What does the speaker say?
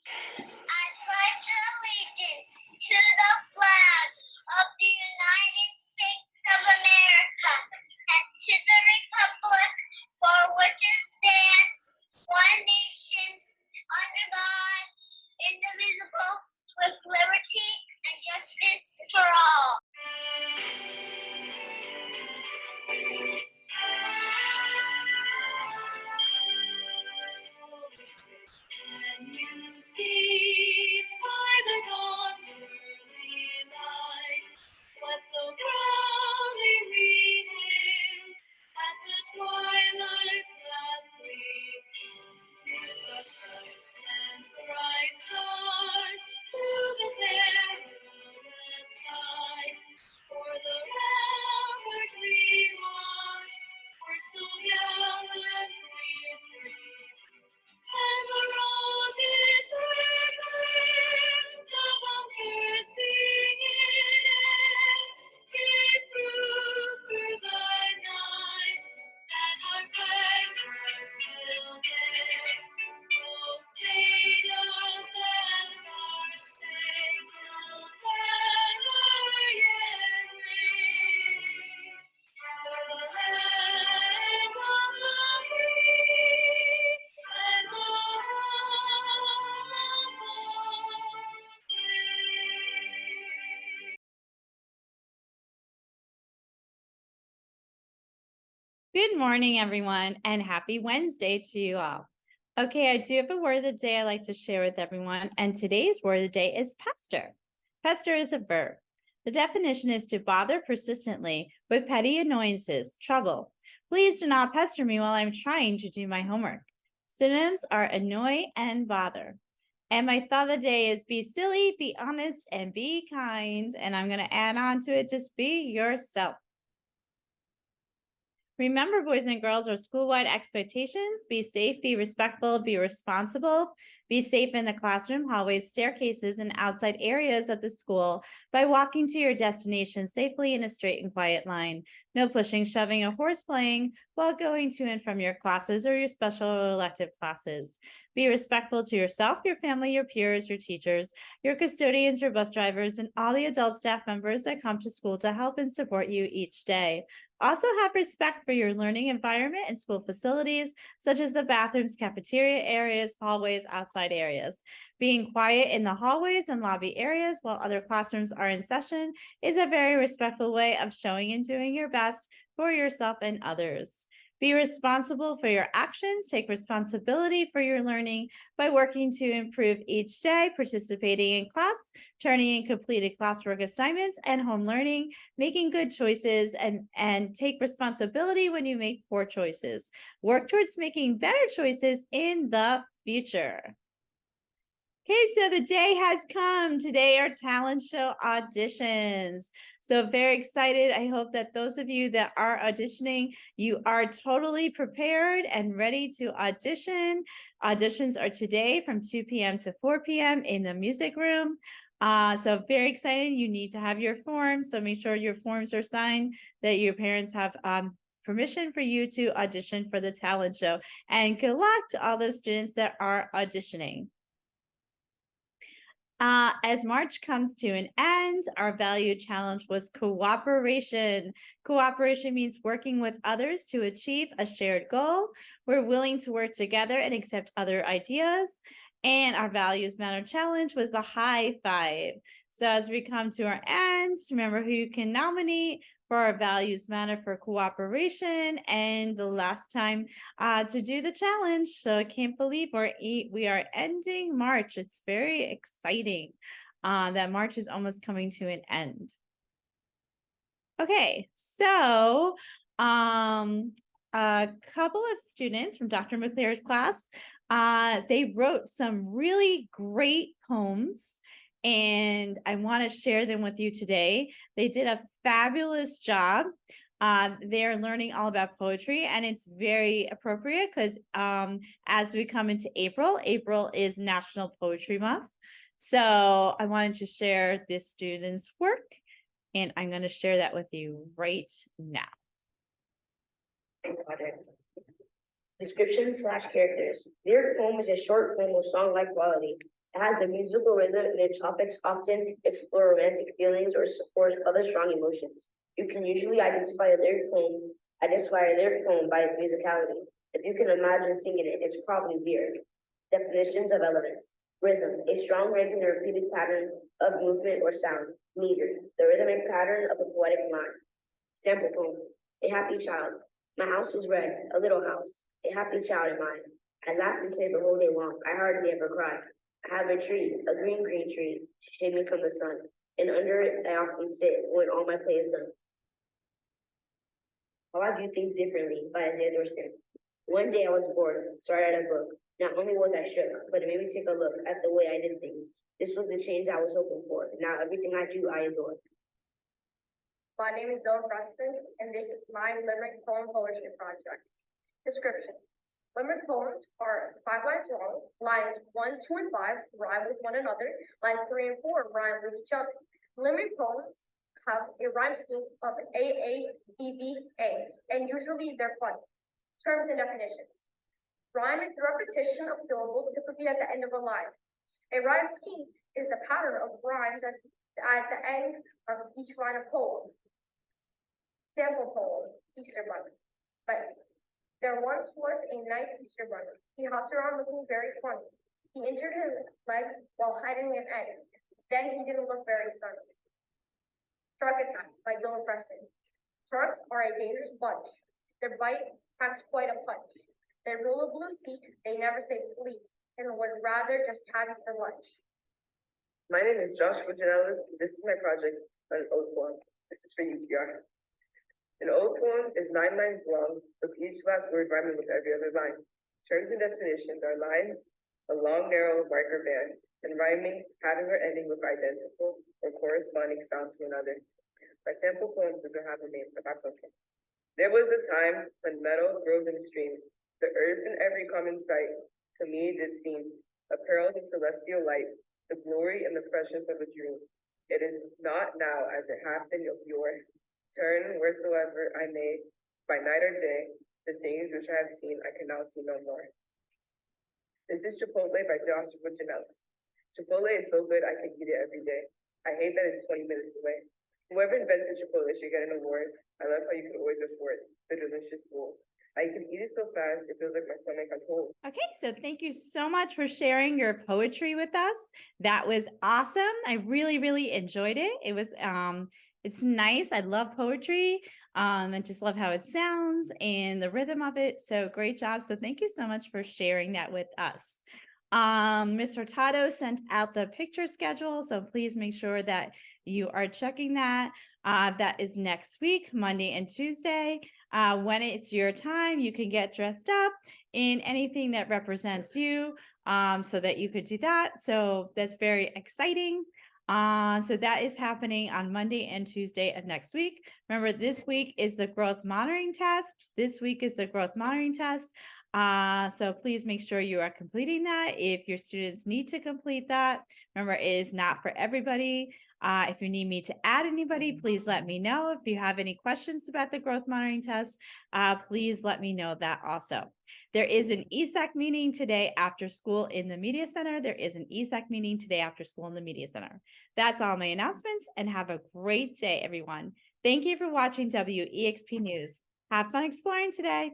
I pledge allegiance to the flag of the United States of America and to the republic for which it stands, one nation, under God, indivisible, with liberty and justice for all. Can you see by the dawn's early light what so proudly we hailed at the twilight's last gleam? The stripes and bright stars through the perilous fight, for the ramparts we watch, were so gallantly streamed. And the rockets were clear, the bombs bursting in air, gave proof through the night that our flag was still there. Oh, say does that star-spangled banner yet wave? For the land of the free and the home of all free. Good morning, everyone, and happy Wednesday to you all. Okay, I do have a word of the day I'd like to share with everyone, and today's word of the day is pester. Pester is a verb. The definition is to bother persistently with petty annoyances, trouble. Please do not pester me while I'm trying to do my homework. Synonyms are annoy and bother. And my thought of the day is be silly, be honest, and be kind. And I'm going to add on to it, just be yourself. Remember, boys and girls, our school-wide expectations: be safe, be respectful, be responsible, be safe in the classroom, hallways, staircases, and outside areas of the school by walking to your destination safely in a straight and quiet line. No pushing, shoving, or horseplaying while going to and from your classes or your special or elective classes. Be respectful to yourself, your family, your peers, your teachers, your custodians, your bus drivers, and all the adult staff members that come to school to help and support you each day. Also have respect for your learning environment and school facilities, such as the bathrooms, cafeteria areas, hallways, outside areas. Being quiet in the hallways and lobby areas while other classrooms are in session is a very respectful way of showing and doing your best for yourself and others. Be responsible for your actions. Take responsibility for your learning by working to improve each day, participating in class, turning in completed classwork assignments and home learning, making good choices, and take responsibility when you make poor choices. Work towards making better choices in the future. Okay, so the day has come. Today are talent show auditions. So very excited. I hope that those of you that are auditioning, you are totally prepared and ready to audition. Auditions are today from 2 p.m. to 4 p.m. in the music room. So very excited. You need to have your forms. So make sure your forms are signed, that your parents have permission for you to audition for the talent show. And good luck to all those students that are auditioning. As March comes to an end, our value challenge was cooperation. Cooperation means working with others to achieve a shared goal. We're willing to work together and accept other ideas. And our values matter challenge was the high five. So as we come to our end, remember who you can nominate for our values matter for cooperation and the last time to do the challenge. So I can't believe we are ending March. It's very exciting that March is almost coming to an end. Okay, so a couple of students from Dr. McClare's class, they wrote some really great poems, and I want to share them with you today. They did a fabulous job. They're learning all about poetry, and it's very appropriate because as we come into April, April is National Poetry Month. So I wanted to share this student's work, and I'm going to share that with you right now. Description/characters. Lyric poem is a short poem with song-like quality. It has a musical rhythm and the topics often explore romantic feelings or other strong emotions. You can usually identify a lyric poem by its musicality. If you can imagine singing it, it's probably weird. Definitions of elements. Rhythm, a strong regular repeated pattern of movement or sound. Meter, the rhythmic pattern of a poetic line. Sample poem, a happy child. My house is red, a little house, a happy child of mine. I laugh and play the whole day long, I hardly ever cry. I have a tree, a green tree, to shade me from the sun, and under it I often sit when all my play is done. How I View Things Differently by Isaiah Thurston. One day I was bored, so I read a book. Not only was I shook, but it made me take a look at the way I did things. This was the change I was hoping for. Now everything I do, I adore. My name is Zoe Preston, and this is my Limerick Poem Poetry Project. Description. Limerick poems are 5 lines long. Lines 1, 2, and 5 rhyme with one another. Lines 3 and 4 rhyme with each other. Limerick poems have a rhyme scheme of A, and usually they're funny. Terms and definitions. Rhyme is the repetition of syllables typically at the end of a line. A rhyme scheme is the pattern of rhymes at the end of each line of poem. Sample poem, Easter Bunny. But there once was a nice Easter bunny. He hopped around looking very funny. He injured his leg while hiding an egg. Then he didn't look very sunny. Truck Attack by Dylan Preston. Trucks are a dangerous bunch. Their bite packs quite a punch. They roll a blue seat, they never say please, and would rather just have you for lunch. My name is Joshua Janellis. This is my project on an ode poem. This is for UTR. An ode poem is 9 lines long, with each last word rhyming with every other line. Terms and definitions are lines, a long, narrow marker band, and rhyming, having or ending with identical or corresponding sound to another. My sample poem doesn't have a name, but that's okay. There was a time when meadow, grove, and stream, the earth in every common sight, to me did seem, apparelled in celestial light, the glory and the freshness of a dream. It is not now as it hath been of yore. Turn wheresoever I may, by night or day, the things which I have seen I can now see no more. This is Chipotle by Joshua Janellis. Chipotle is so good I could eat it every day. I hate that it's 20 minutes away. Whoever invented Chipotle should get an award. I love how you can always afford the delicious bowls. I can eat it so fast, it feels like my stomach has holes. Okay, so thank you so much for sharing your poetry with us. That was awesome. I really, really enjoyed it. It was it's nice. I love poetry. I just love how it sounds and the rhythm of it. So great job. So thank you so much for sharing that with us. Ms. Hurtado sent out the picture schedule, so please make sure that you are checking that. That is next week, Monday and Tuesday. When it's your time, you can get dressed up in anything that represents you, so that you could do that. So that's very exciting. So that is happening on Monday and Tuesday of next week. Remember, this week is the growth monitoring test. So please make sure you are completing that. If your students need to complete that, remember, it is not for everybody. If you need me to add anybody, please let me know. If you have any questions about the growth monitoring test, please let me know that also. There is an ESAC meeting today after school in the Media Center. That's all my announcements, and have a great day, everyone. Thank you for watching WEXP News. Have fun exploring today.